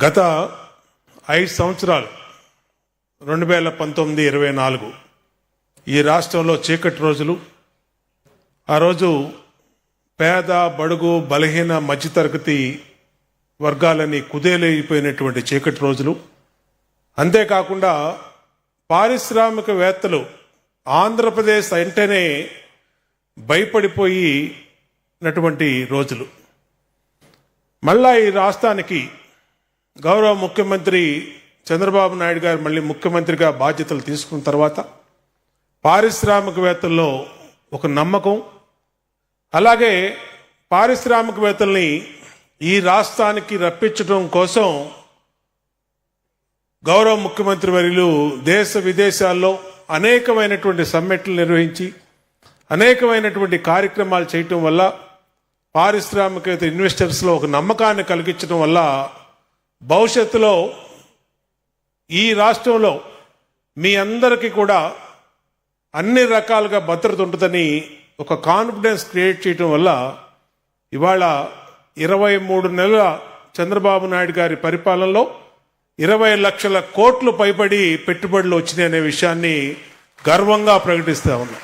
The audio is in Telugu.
గత 5 సంవత్సరాలు 2019-24 ఈ రాష్ట్రంలో చీకటి రోజులు. ఆ రోజు పేద బడుగు బలహీన మధ్యతరగతి వర్గాలని కుదేలైపోయినటువంటి చీకటి రోజులు. అంతేకాకుండా పారిశ్రామికవేత్తలు ఆంధ్రప్రదేశ్ అంటేనే భయపడిపోయినటువంటి రోజులు. మళ్ళా ఈ రాష్ట్రానికి గౌరవ ముఖ్యమంత్రి చంద్రబాబు నాయుడు గారు మళ్ళీ ముఖ్యమంత్రిగా బాధ్యతలు తీసుకున్న తర్వాత పారిశ్రామికవేత్తల్లో ఒక నమ్మకం, అలాగే పారిశ్రామికవేత్తల్ని ఈ రాష్ట్రానికి రప్పించడం కోసం గౌరవ ముఖ్యమంత్రి వర్యులు దేశ విదేశాల్లో అనేకమైనటువంటి సమ్మిట్లు నిర్వహించి అనేకమైనటువంటి కార్యక్రమాలు చేయటం వల్ల పారిశ్రామికవేత్త ఇన్వెస్టర్స్లో ఒక నమ్మకాన్ని కలిగించడం వల్ల భవిష్యత్తులో ఈ రాష్ట్రంలో మీ అందరికీ కూడా అన్ని రకాలుగా భద్రత ఉంటుందని ఒక కాన్ఫిడెన్స్ క్రియేట్ చేయడం వల్ల ఇవాళ 23 నెలల చంద్రబాబు నాయుడు గారి పరిపాలనలో 20 లక్షల కోట్లు పైబడి పెట్టుబడులు వచ్చినాయి అనే విషయాన్ని గర్వంగా ప్రకటిస్తా ఉన్నాం.